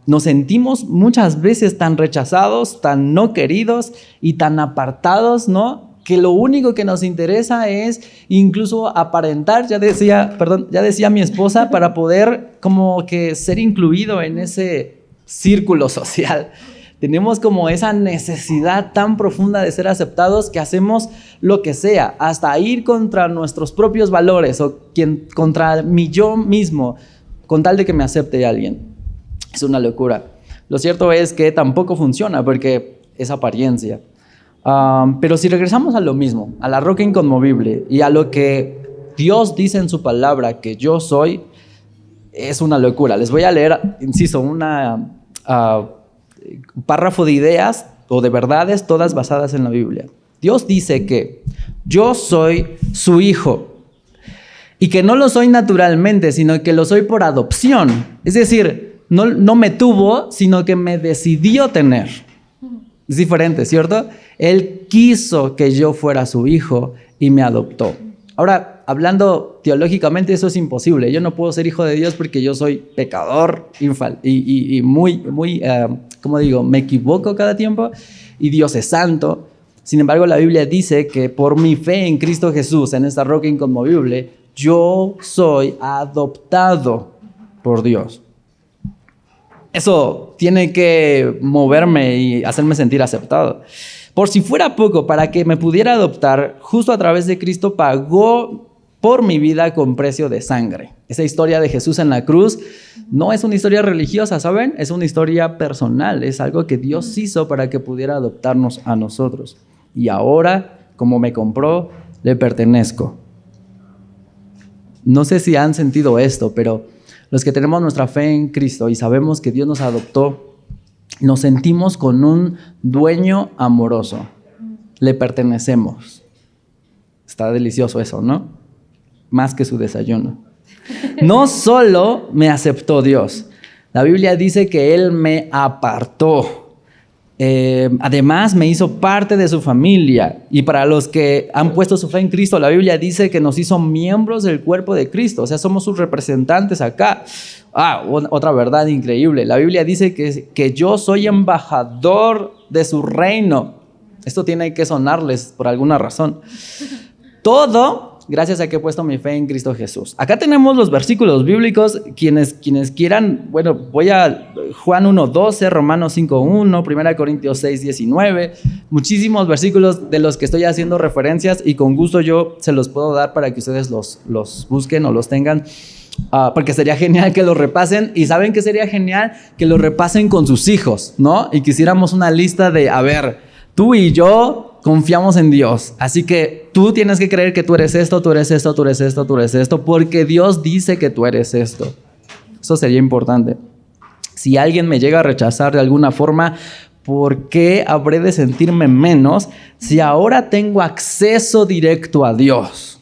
Nos sentimos muchas veces tan rechazados, tan no queridos y tan apartados, ¿no?, que lo único que nos interesa es incluso aparentar, ya decía mi esposa, para poder como que ser incluido en ese círculo social. Tenemos como esa necesidad tan profunda de ser aceptados que hacemos lo que sea, hasta ir contra nuestros propios valores o contra mi yo mismo, con tal de que me acepte alguien. Es una locura. Lo cierto es que tampoco funciona porque es apariencia. Pero si regresamos a lo mismo, a la roca inconmovible y a lo que Dios dice en su palabra que yo soy, es una locura. Les voy a leer, insisto, un párrafo de ideas o de verdades, todas basadas en la Biblia. Dios dice que yo soy su hijo y que no lo soy naturalmente, sino que lo soy por adopción. Es decir, no me tuvo, sino que me decidió tener. Es diferente, ¿cierto? Él quiso que yo fuera su hijo y me adoptó. Ahora, hablando teológicamente, eso es imposible. Yo no puedo ser hijo de Dios porque yo soy pecador y muy, como digo, me equivoco cada tiempo, y Dios es santo. Sin embargo, la Biblia dice que por mi fe en Cristo Jesús, en esta roca inconmovible, yo soy adoptado por Dios. Eso tiene que moverme y hacerme sentir aceptado. Por si fuera poco, para que me pudiera adoptar, justo a través de Cristo pagó por mi vida con precio de sangre. Esa historia de Jesús en la cruz no es una historia religiosa, ¿saben? Es una historia personal, es algo que Dios hizo para que pudiera adoptarnos a nosotros. Y ahora, como me compró, le pertenezco. No sé si han sentido esto, pero los que tenemos nuestra fe en Cristo y sabemos que Dios nos adoptó, nos sentimos con un dueño amoroso. Le pertenecemos. Está delicioso eso, ¿no? Más que su desayuno. No solo me aceptó Dios. La Biblia dice que Él me apartó. Además, me hizo parte de su familia. Y para los que han puesto su fe en Cristo, la Biblia dice que nos hizo miembros del cuerpo de Cristo. O sea, somos sus representantes acá. Otra verdad increíble. La Biblia dice que yo soy embajador de su reino. Esto tiene que sonarles por alguna razón. Todo gracias a que he puesto mi fe en Cristo Jesús. Acá tenemos los versículos bíblicos. Quienes quieran, bueno, voy a Juan 1:12, Romanos 5:1, 1 Corintios 6:19. Muchísimos versículos de los que estoy haciendo referencias, y con gusto yo se los puedo dar para que ustedes los busquen o los tengan. Porque sería genial que lo repasen. Y ¿saben qué sería genial? Que lo repasen con sus hijos, ¿no? Y quisiéramos una lista de, a ver, tú y yo confiamos en Dios, así que tú tienes que creer que tú eres esto, tú eres esto, tú eres esto, tú eres esto, porque Dios dice que tú eres esto. Eso sería importante. Si alguien me llega a rechazar de alguna forma, ¿por qué habré de sentirme menos si ahora tengo acceso directo a Dios?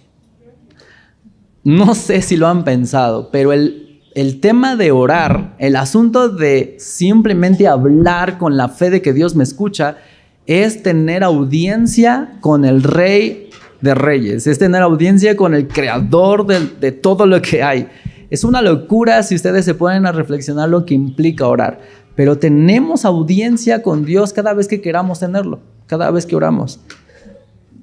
No sé si lo han pensado, pero el tema de orar, el asunto de simplemente hablar con la fe de que Dios me escucha, es tener audiencia con el Rey de Reyes, es tener audiencia con el Creador de todo lo que hay. Es una locura si ustedes se ponen a reflexionar lo que implica orar, pero tenemos audiencia con Dios cada vez que queramos tenerlo, cada vez que oramos.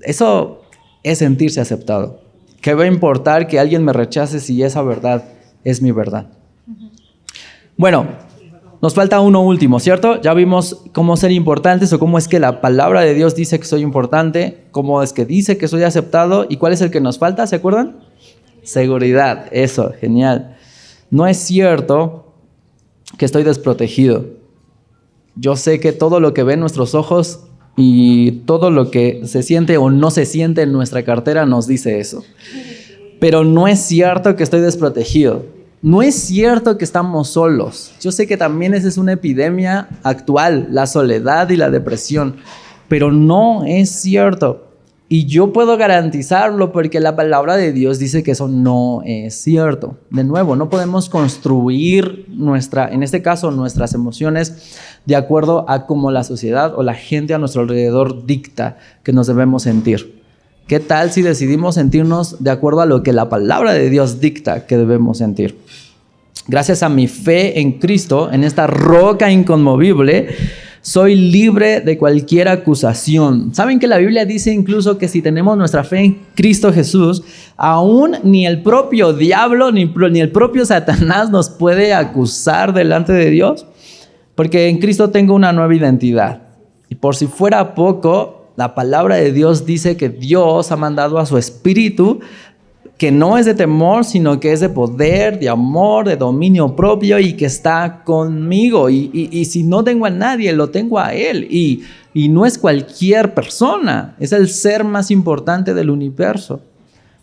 Eso es sentirse aceptado. ¿Qué va a importar que alguien me rechace si esa verdad es mi verdad? Bueno, nos falta uno último, ¿cierto? Ya vimos cómo ser importantes o cómo es que la palabra de Dios dice que soy importante, cómo es que dice que soy aceptado y cuál es el que nos falta, ¿se acuerdan? Seguridad, eso, genial. No es cierto que estoy desprotegido. Yo sé que todo lo que ven nuestros ojos y todo lo que se siente o no se siente en nuestra cartera nos dice eso. Pero no es cierto que estoy desprotegido. No es cierto que estamos solos. Yo sé que también esa es una epidemia actual, la soledad y la depresión. Pero no es cierto. Y yo puedo garantizarlo porque la palabra de Dios dice que eso no es cierto. De nuevo, no podemos construir en este caso, nuestras emociones de acuerdo a cómo la sociedad o la gente a nuestro alrededor dicta que nos debemos sentir. ¿Qué tal si decidimos sentirnos de acuerdo a lo que la palabra de Dios dicta que debemos sentir? Gracias a mi fe en Cristo, en esta roca inconmovible, soy libre de cualquier acusación. ¿Saben que la Biblia dice incluso que si tenemos nuestra fe en Cristo Jesús, aún ni el propio diablo ni el propio Satanás nos puede acusar delante de Dios? Porque en Cristo tengo una nueva identidad. Y por si fuera poco, la palabra de Dios dice que Dios ha mandado a su Espíritu, que no es de temor, sino que es de poder, de amor, de dominio propio y que está conmigo. Y si no tengo a nadie, lo tengo a Él. Y no es cualquier persona, es el ser más importante del universo.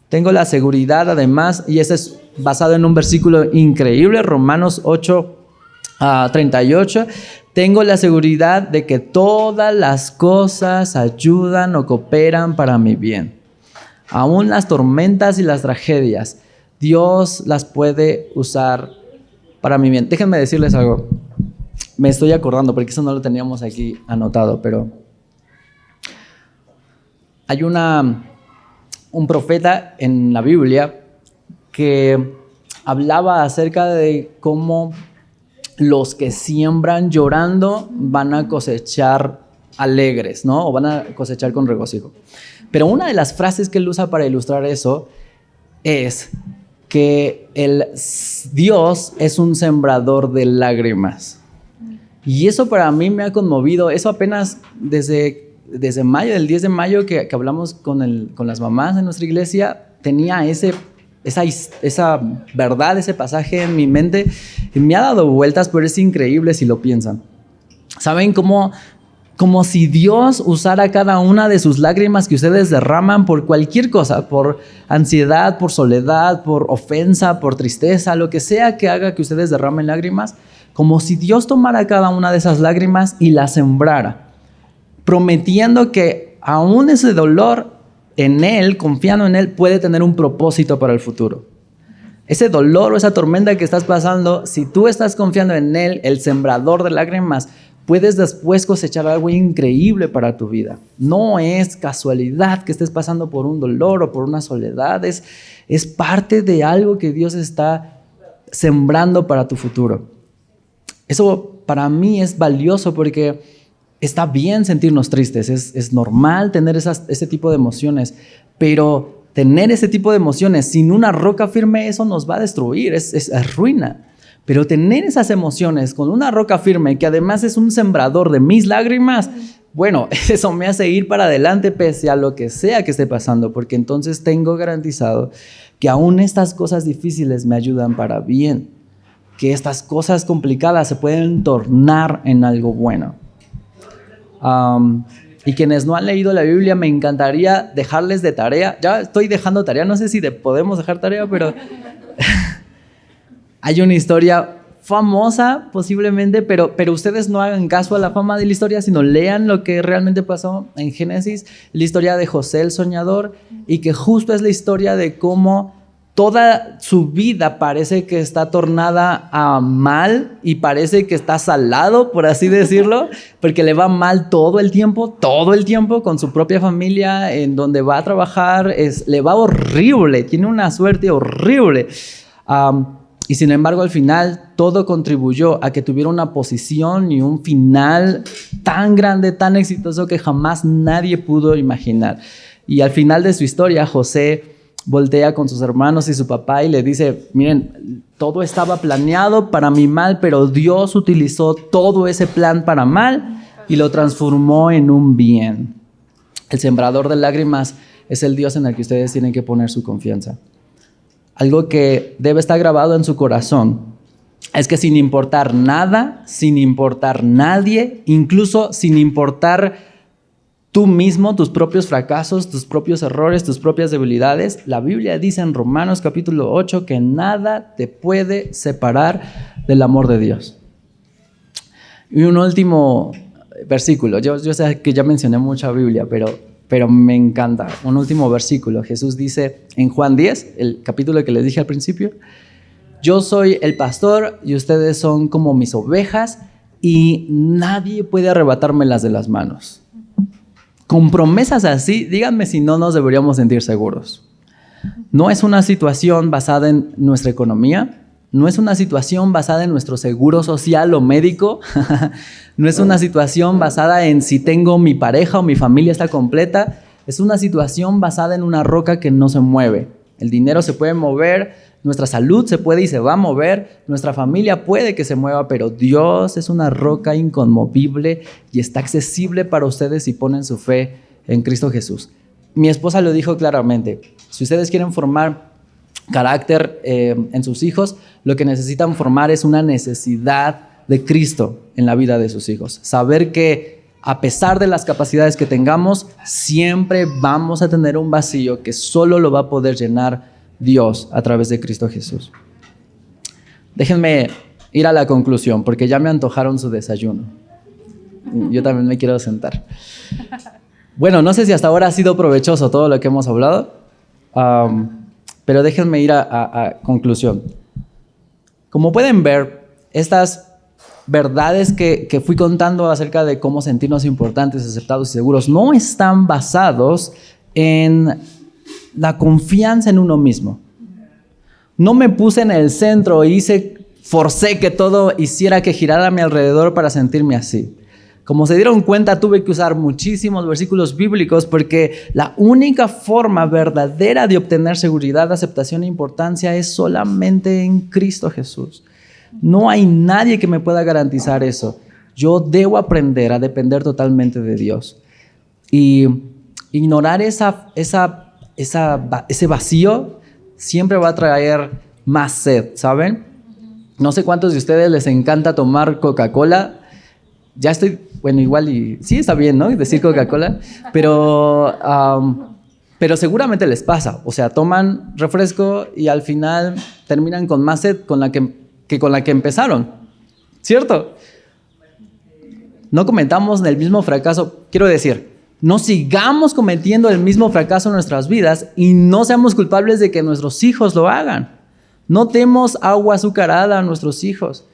Tengo la seguridad además, y ese es basado en un versículo increíble, Romanos 8:38. Tengo la seguridad de que todas las cosas ayudan o cooperan para mi bien. Aún las tormentas y las tragedias, Dios las puede usar para mi bien. Déjenme decirles algo. Me estoy acordando, porque eso no lo teníamos aquí anotado, pero hay un profeta en la Biblia que hablaba acerca de cómo los que siembran llorando van a cosechar alegres, ¿no? O van a cosechar con regocijo. Pero una de las frases que él usa para ilustrar eso es que Dios es un sembrador de lágrimas. Y eso para mí me ha conmovido. Eso apenas desde mayo, el 10 de mayo que hablamos con las mamás en nuestra iglesia, tenía esa verdad, ese pasaje en mi mente. Y me ha dado vueltas, pero es increíble si lo piensan. ¿Saben cómo si Dios usara cada una de sus lágrimas que ustedes derraman por cualquier cosa, por ansiedad, por soledad, por ofensa, por tristeza, lo que sea que haga que ustedes derramen lágrimas, como si Dios tomara cada una de esas lágrimas y las sembrara, prometiendo que aún ese dolor en Él, confiando en Él, puede tener un propósito para el futuro. Ese dolor o esa tormenta que estás pasando, si tú estás confiando en Él, el sembrador de lágrimas, puedes después cosechar algo increíble para tu vida. No es casualidad que estés pasando por un dolor o por una soledad. Es parte de algo que Dios está sembrando para tu futuro. Eso para mí es valioso porque está bien sentirnos tristes. Es normal tener ese tipo de emociones. Pero tener ese tipo de emociones sin una roca firme, eso nos va a destruir. Es ruina. Pero tener esas emociones con una roca firme, que además es un sembrador de mis lágrimas, bueno, eso me hace ir para adelante pese a lo que sea que esté pasando, porque entonces tengo garantizado que aún estas cosas difíciles me ayudan para bien, que estas cosas complicadas se pueden tornar en algo bueno. Y quienes no han leído la Biblia, me encantaría dejarles de tarea. Ya estoy dejando tarea, no sé si podemos dejar tarea, pero... Hay una historia famosa posiblemente, pero ustedes no hagan caso a la fama de la historia, sino lean lo que realmente pasó en Génesis, la historia de José el soñador, y que justo es la historia de cómo toda su vida parece que está tornada a mal y parece que está salado, por así decirlo, porque le va mal todo el tiempo con su propia familia, en donde va a trabajar, le va horrible, tiene una suerte horrible. Y sin embargo, al final, todo contribuyó a que tuviera una posición y un final tan grande, tan exitoso que jamás nadie pudo imaginar. Y al final de su historia, José voltea con sus hermanos y su papá y le dice, miren, todo estaba planeado para mi mal, pero Dios utilizó todo ese plan para mal y lo transformó en un bien. El sembrador de lágrimas es el Dios en el que ustedes tienen que poner su confianza. Algo que debe estar grabado en su corazón es que sin importar nada, sin importar nadie, incluso sin importar tú mismo, tus propios fracasos, tus propios errores, tus propias debilidades, la Biblia dice en Romanos capítulo 8 que nada te puede separar del amor de Dios. Y un último versículo, yo sé que ya mencioné mucha Biblia, pero me encanta. Un último versículo, Jesús dice en Juan 10, el capítulo que les dije al principio, yo soy el pastor y ustedes son como mis ovejas y nadie puede arrebatármelas de las manos. Con promesas así, díganme si no nos deberíamos sentir seguros. No es una situación basada en nuestra economía, no es una situación basada en nuestro seguro social o médico, no es una situación basada en si tengo mi pareja o mi familia está completa, es una situación basada en una roca que no se mueve. El dinero se puede mover, nuestra salud se puede y se va a mover, nuestra familia puede que se mueva, pero Dios es una roca inconmovible y está accesible para ustedes si ponen su fe en Cristo Jesús. Mi esposa lo dijo claramente, si ustedes quieren formar carácter en sus hijos, lo que necesitan formar es una necesidad de Cristo en la vida de sus hijos. Saber que a pesar de las capacidades que tengamos, siempre vamos a tener un vacío que solo lo va a poder llenar Dios a través de Cristo Jesús. Déjenme ir a la conclusión porque ya me antojaron su desayuno. Yo también me quiero sentar. Bueno, no sé si hasta ahora ha sido provechoso todo lo que hemos hablado, pero déjenme ir a conclusión. Como pueden ver, estas verdades que fui contando acerca de cómo sentirnos importantes, aceptados y seguros no están basados en la confianza en uno mismo. No me puse en el centro y forcé que todo hiciera que girara a mi alrededor para sentirme así. Como se dieron cuenta, tuve que usar muchísimos versículos bíblicos porque la única forma verdadera de obtener seguridad, aceptación e importancia es solamente en Cristo Jesús. No hay nadie que me pueda garantizar eso. Yo debo aprender a depender totalmente de Dios. Y ignorar ese vacío siempre va a traer más sed, ¿saben? No sé cuántos de ustedes les encanta tomar Coca-Cola. Ya estoy, bueno, igual y sí está bien, ¿no? Decir Coca-Cola, pero seguramente les pasa. O sea, toman refresco y al final terminan con más sed con la que empezaron, ¿cierto? No cometamos el mismo fracaso, quiero decir, no sigamos cometiendo el mismo fracaso en nuestras vidas y no seamos culpables de que nuestros hijos lo hagan. No demos agua azucarada a nuestros hijos.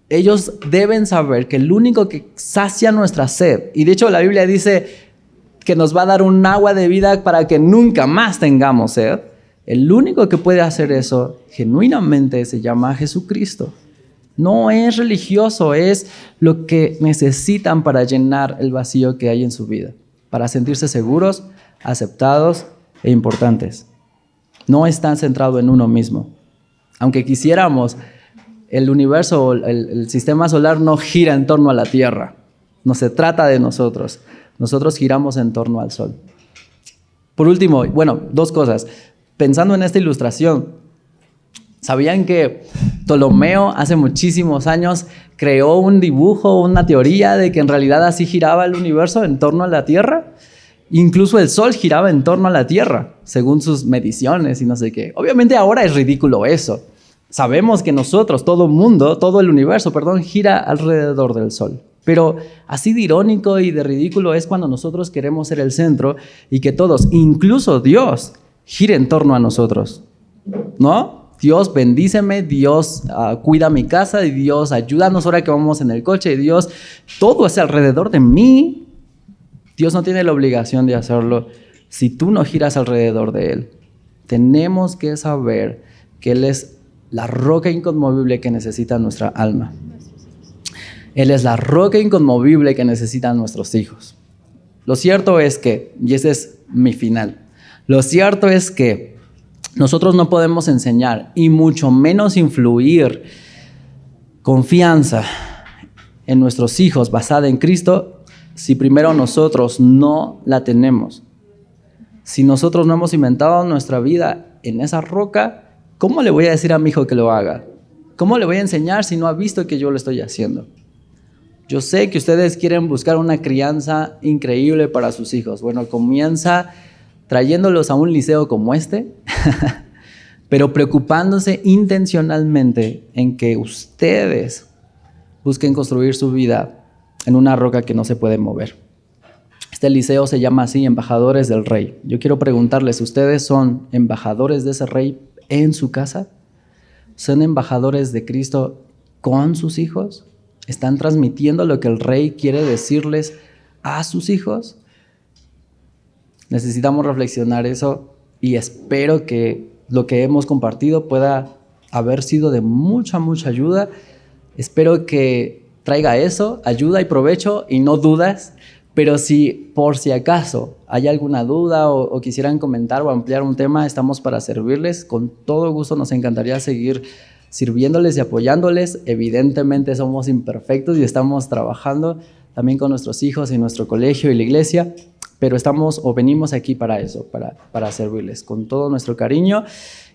Ellos deben saber que el único que sacia nuestra sed, y de hecho la Biblia dice que nos va a dar un agua de vida para que nunca más tengamos sed, el único que puede hacer eso genuinamente se llama Jesucristo. No es religioso, es lo que necesitan para llenar el vacío que hay en su vida, para sentirse seguros, aceptados e importantes. No están centrados en uno mismo. Aunque quisiéramos, el universo, el sistema solar no gira en torno a la Tierra. No se trata de nosotros. Nosotros giramos en torno al Sol. Por último, bueno, dos cosas. Pensando en esta ilustración, ¿sabían que Ptolomeo hace muchísimos años creó un dibujo, una teoría de que en realidad así giraba el universo en torno a la Tierra? Incluso el Sol giraba en torno a la Tierra, según sus mediciones y no sé qué. Obviamente ahora es ridículo eso. Sabemos que nosotros, todo el universo, gira alrededor del Sol. Pero así de irónico y de ridículo es cuando nosotros queremos ser el centro y que todos, incluso Dios, gire en torno a nosotros, ¿no? Dios bendíceme, Dios cuida mi casa y Dios ayúdanos ahora que vamos en el coche y Dios, todo es alrededor de mí. Dios no tiene la obligación de hacerlo si tú no giras alrededor de Él. Tenemos que saber que Él es la roca inconmovible que necesita nuestra alma. Él es la roca inconmovible que necesitan nuestros hijos. Lo cierto es que, y ese es mi final, lo cierto es que Nosotros no podemos enseñar y mucho menos influir confianza en nuestros hijos basada en Cristo si primero nosotros no la tenemos. Si nosotros no hemos cimentado nuestra vida en esa roca, ¿cómo le voy a decir a mi hijo que lo haga? ¿Cómo le voy a enseñar si no ha visto que yo lo estoy haciendo? Yo sé que ustedes quieren buscar una crianza increíble para sus hijos. Bueno, comienza trayéndolos a un liceo como este, pero preocupándose intencionalmente en que ustedes busquen construir su vida en una roca que no se puede mover. Este liceo se llama así, Embajadores del Rey. Yo quiero preguntarles, ¿ustedes son embajadores de ese rey en su casa? ¿Son embajadores de Cristo con sus hijos? ¿Están transmitiendo lo que el rey quiere decirles a sus hijos? Necesitamos reflexionar eso y espero que lo que hemos compartido pueda haber sido de mucha ayuda. Espero que traiga eso, ayuda y provecho y no dudas. Pero si por si acaso hay alguna duda o quisieran comentar o ampliar un tema, estamos para servirles. Con todo gusto nos encantaría seguir sirviéndoles y apoyándoles. Evidentemente somos imperfectos y estamos trabajando también con nuestros hijos y nuestro colegio y la iglesia, pero estamos o venimos aquí para eso, para servirles con todo nuestro cariño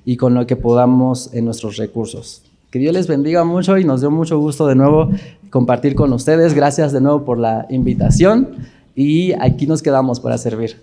y con lo que podamos en nuestros recursos. Que Dios les bendiga mucho y nos dio mucho gusto de nuevo compartir con ustedes. Gracias de nuevo por la invitación y aquí nos quedamos para servir.